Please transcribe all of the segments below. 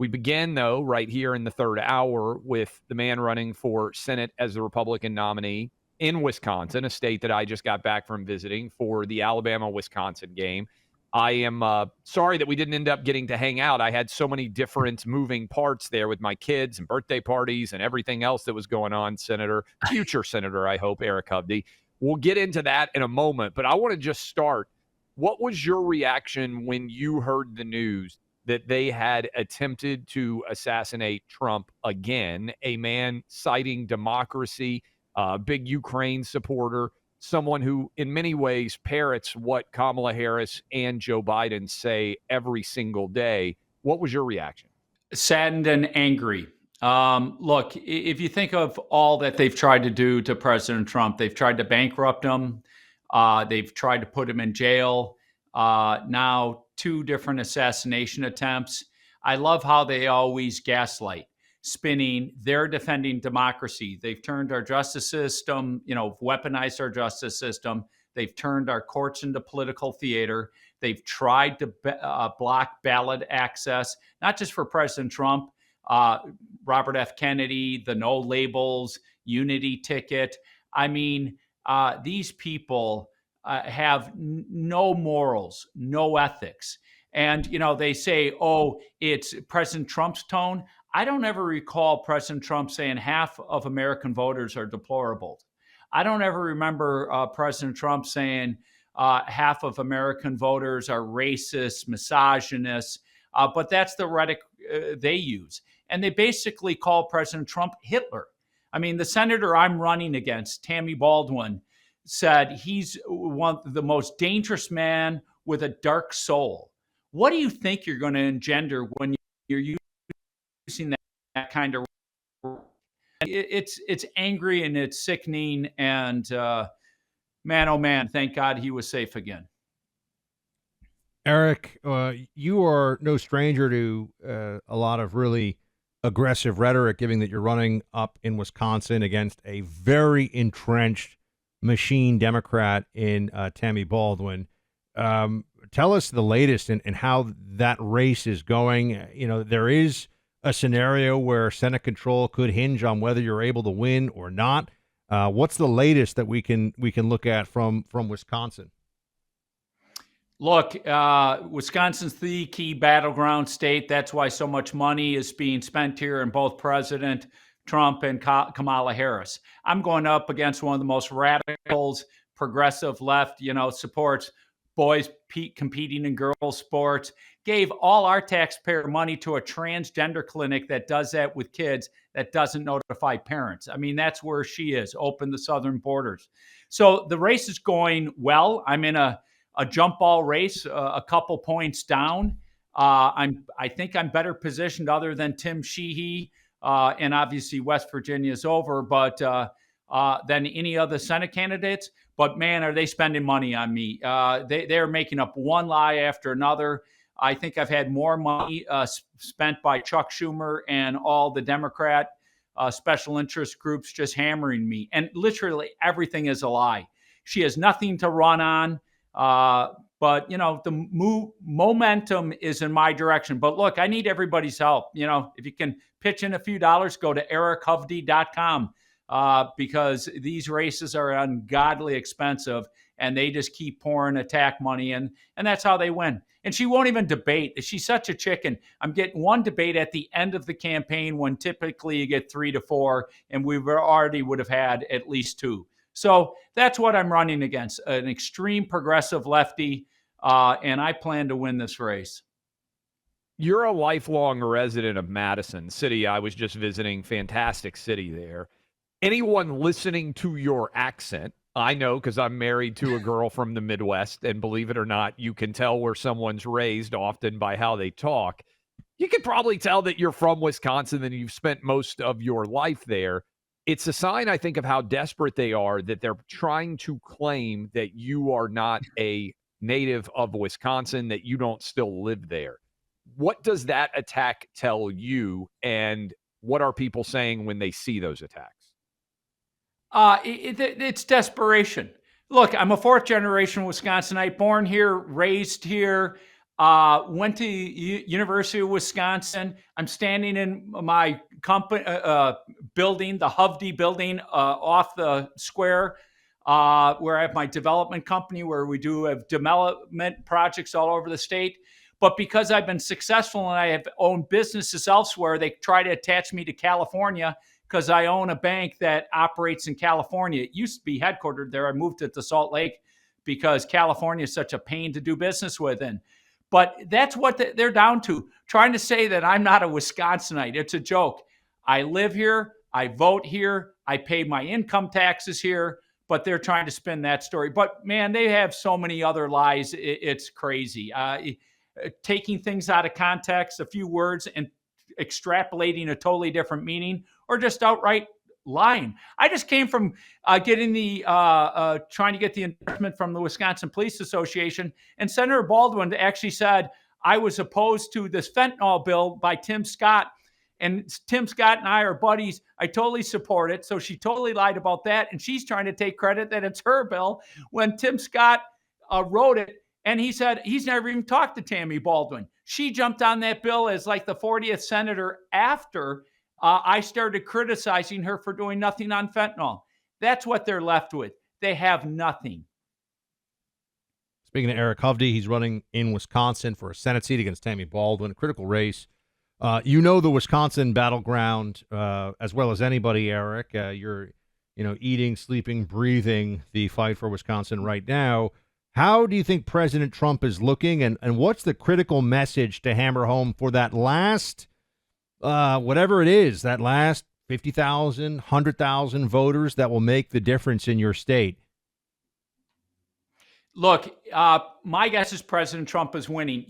We begin, though, right here in the third hour with the man running for Senate as the Republican nominee in Wisconsin, a state that I just got back from visiting for the Alabama-Wisconsin game. I am sorry that we didn't end up getting to hang out. I had so many different moving parts there with my kids and birthday parties and everything else that was going on, future Senator, I hope, Eric Hovde. We'll get into that in a moment, but I want to just start. What was your reaction when you heard the news that they had attempted to assassinate Trump again, a man citing democracy, a big Ukraine supporter, someone who in many ways parrots what Kamala Harris and Joe Biden say every single day? What was your reaction? Saddened and angry. Look, if you think of all that they've tried to do to President Trump, they've tried to bankrupt him. They've tried to put him in jail. Now, 2 different assassination attempts. I love how they always gaslight, spinning they're defending democracy. They've turned our justice system, weaponized our justice system. They've turned our courts into political theater. They've tried to block ballot access, not just for President Trump, Robert F. Kennedy, the no labels, unity ticket. I mean, these people have no morals, no ethics. And, they say, oh, it's President Trump's tone. I don't ever recall President Trump saying half of American voters are deplorable. I don't ever remember President Trump saying half of American voters are racist, misogynist, but that's the rhetoric they use. And they basically call President Trump Hitler. I mean, the senator I'm running against, Tammy Baldwin, said he's the most dangerous man with a dark soul. What do you think you're going to engender when you're using that kind of? It's angry and it's sickening. And man, oh man, thank God he was safe again. Eric, you are no stranger to a lot of really aggressive rhetoric, given that you're running up in Wisconsin against a very entrenched machine Democrat in Tammy Baldwin. Tell us the latest and how that race is going. There is a scenario where Senate control could hinge on whether you're able to win or not. What's the latest that we can look at from Wisconsin? Look, Wisconsin's the key battleground state. That's why so much money is being spent here in both President Trump and Kamala Harris. I'm going up against one of the most radicals, progressive left, supports boys competing in girls sports, gave all our taxpayer money to a transgender clinic that does that with kids, that doesn't notify parents. I mean, that's where she is, open the southern borders. So the race is going well. I'm in a jump ball race, a couple points down. I think I'm better positioned other than Tim Sheehy, and obviously West Virginia is over, but than any other Senate candidates. But man, are they spending money on me. They're making up one lie after another. I think I've had more money spent by Chuck Schumer and all the Democrat special interest groups just hammering me. And literally everything is a lie. She has nothing to run on. But the momentum is in my direction. But look, I need everybody's help. If you can pitch in a few dollars, go to erichovde.com. Because these races are ungodly expensive and they just keep pouring attack money in, and that's how they win. And she won't even debate. She's such a chicken. I'm getting one debate at the end of the campaign when typically you get 3 to 4, and we already would have had at least 2. So that's what I'm running against, an extreme progressive lefty, and I plan to win this race. You're a lifelong resident of Madison City. I was just visiting. Fantastic city there. Anyone listening to your accent, I know because I'm married to a girl from the Midwest, and believe it or not, you can tell where someone's raised often by how they talk. You could probably tell that you're from Wisconsin and you've spent most of your life there. It's a sign, I think, of how desperate they are that they're trying to claim that you are not a native of Wisconsin, that you don't still live there. What does that attack tell you, and what are people saying when they see those attacks? It's desperation. Look, I'm a 4th generation Wisconsinite, born here, raised here. Went to University of Wisconsin. I'm standing in my company building, the Hovde building off the square, where I have my development company, where we do have development projects all over the state. But because I've been successful and I have owned businesses elsewhere, they try to attach me to California because I own a bank that operates in California. It used to be headquartered there. I moved it to Salt Lake because California is such a pain to do business with. But that's what they're down to, trying to say that I'm not a Wisconsinite. It's a joke. I live here. I vote here. I pay my income taxes here. But they're trying to spin that story. But, man, they have so many other lies. It's crazy. Taking things out of context, a few words, and extrapolating a totally different meaning, or just outright lying. I just came from getting the trying to get the endorsement from the Wisconsin Police Association, and Senator Baldwin actually said I was opposed to this fentanyl bill by Tim Scott, and Tim Scott and I are buddies. I totally support it. So she totally lied about that, and she's trying to take credit that it's her bill when Tim Scott wrote it. And he said he's never even talked to Tammy Baldwin. She jumped on that bill as like the 40th senator after I started criticizing her for doing nothing on fentanyl. That's what they're left with. They have nothing. Speaking of Eric Hovde, he's running in Wisconsin for a Senate seat against Tammy Baldwin, a critical race. You know the Wisconsin battleground as well as anybody, Eric. You're eating, sleeping, breathing the fight for Wisconsin right now. How do you think President Trump is looking, and what's the critical message to hammer home for that last, whatever it is, that last 50,000, 100,000 voters that will make the difference in your state? Look, my guess is President Trump is winning.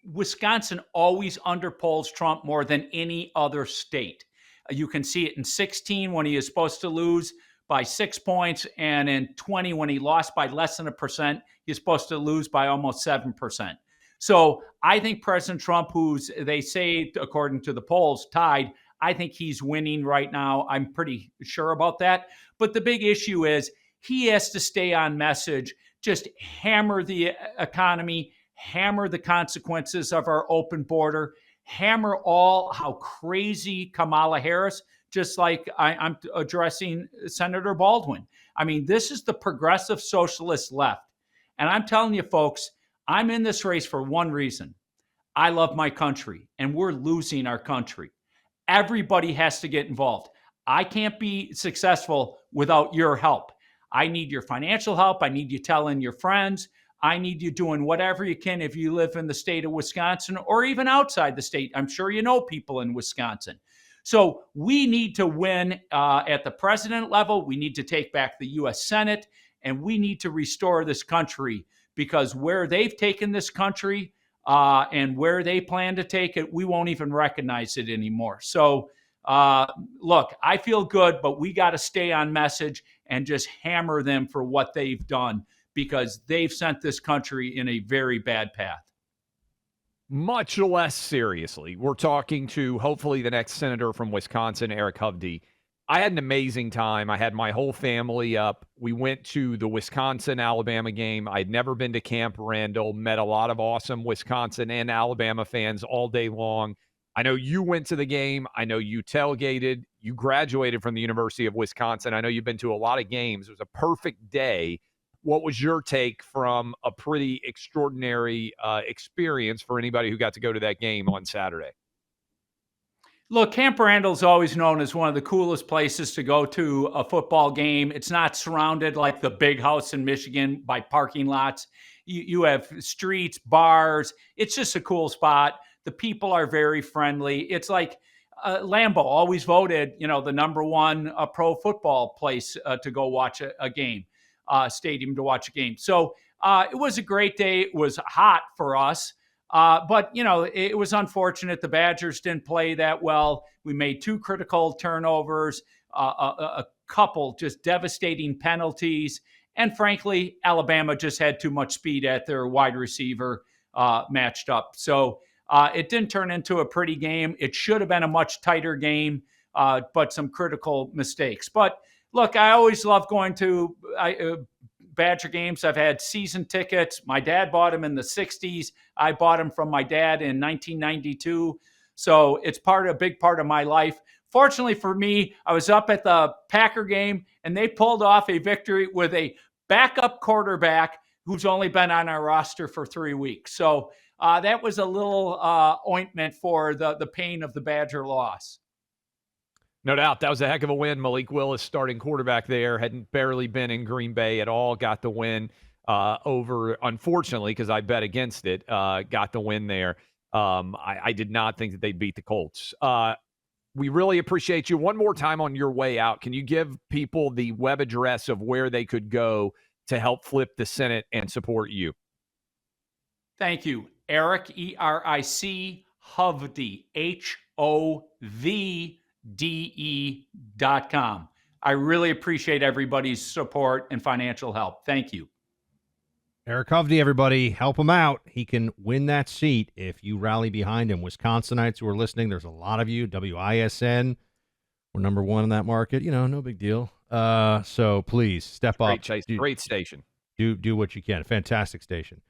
Wisconsin always underpolls Trump more than any other state. You can see it in 16 when he is supposed to lose by 6 points, and in 20 when he lost by less than 1%, he's supposed to lose by almost 7%. So I think President Trump, who's, they say, according to the polls, tied, I think he's winning right now. I'm pretty sure about that. But the big issue is he has to stay on message, just hammer the economy, hammer the consequences of our open border, hammer all how crazy Kamala Harris, just like I'm addressing Senator Baldwin. I mean, this is the progressive socialist left. And I'm telling you, folks, I'm in this race for one reason. I love my country, and we're losing our country. Everybody has to get involved. I can't be successful without your help. I need your financial help. I need you telling your friends. I need you doing whatever you can if you live in the state of Wisconsin or even outside the state. I'm sure you know people in Wisconsin. So we need to win at the president level. We need to take back the U.S. Senate, and we need to restore this country, because where they've taken this country and where they plan to take it, we won't even recognize it anymore. So, look, I feel good, but we got to stay on message and just hammer them for what they've done, because they've sent this country in a very bad path. Much less seriously, we're talking to hopefully the next senator from Wisconsin, Eric Hovde. I had an amazing time. I had my whole family up. We went to the Wisconsin-Alabama game. I'd never been to Camp Randall, met a lot of awesome Wisconsin and Alabama fans all day long. I know you went to the game. I know you tailgated. You graduated from the University of Wisconsin. I know you've been to a lot of games. It was a perfect day. What was your take from a pretty extraordinary experience for anybody who got to go to that game on Saturday? Look, Camp Randall's always known as one of the coolest places to go to a football game. It's not surrounded like the big house in Michigan by parking lots. You have streets, bars. It's just a cool spot. The people are very friendly. It's like Lambeau always voted, the number one pro football place to go watch a game. Stadium to watch a game. So it was a great day. It was hot for us. But, it was unfortunate. The Badgers didn't play that well. We made 2 critical turnovers, a couple just devastating penalties. And frankly, Alabama just had too much speed at their wide receiver matched up. So it didn't turn into a pretty game. It should have been a much tighter game, but some critical mistakes. But look, I always love going to Badger games. I've had season tickets. My dad bought them in the 60s. I bought them from my dad in 1992. So it's a big part of my life. Fortunately for me, I was up at the Packer game, and they pulled off a victory with a backup quarterback who's only been on our roster for 3 weeks. So that was a little ointment for the pain of the Badger loss. No doubt. That was a heck of a win. Malik Willis, starting quarterback there, hadn't barely been in Green Bay at all, got the win over, unfortunately, because I bet against it, got the win there. I did not think that they'd beat the Colts. We really appreciate you. One more time on your way out, can you give people the web address of where they could go to help flip the Senate and support you? Thank you. Eric, E-R-I-C, Hovde, HOVDE.com. I really appreciate everybody's support and financial help. Thank you. Eric Hovde, everybody, help him out. He can win that seat if you rally behind him. Wisconsinites who are listening, there's a lot of you. WISN, we're number one in that market. No big deal. So please step up. Great station. Do what you can. Fantastic station.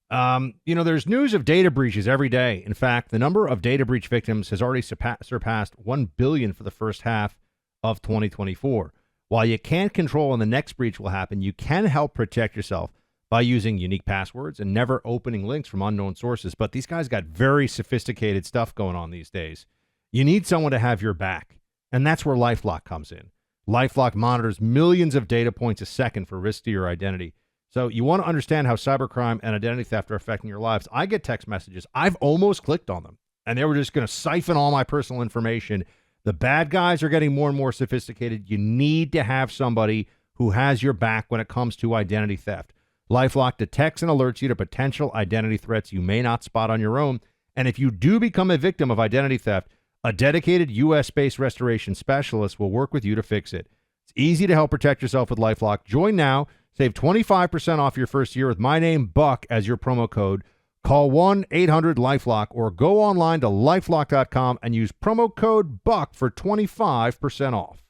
There's news of data breaches every day. In fact, the number of data breach victims has already surpassed 1 billion for the first half of 2024. While you can't control when the next breach will happen, you can help protect yourself by using unique passwords and never opening links from unknown sources. But these guys got very sophisticated stuff going on these days. You need someone to have your back, and that's where LifeLock comes in. LifeLock monitors millions of data points a second for risk to your identity. So you want to understand how cybercrime and identity theft are affecting your lives. I get text messages. I've almost clicked on them, and they were just going to siphon all my personal information. The bad guys are getting more and more sophisticated. You need to have somebody who has your back when it comes to identity theft. LifeLock detects and alerts you to potential identity threats you may not spot on your own. And if you do become a victim of identity theft, a dedicated U.S.-based restoration specialist will work with you to fix it. It's easy to help protect yourself with LifeLock. Join now. Save 25% off your first year with my name, Buck, as your promo code. Call 1-800-LifeLock or go online to lifelock.com and use promo code BUCK for 25% off.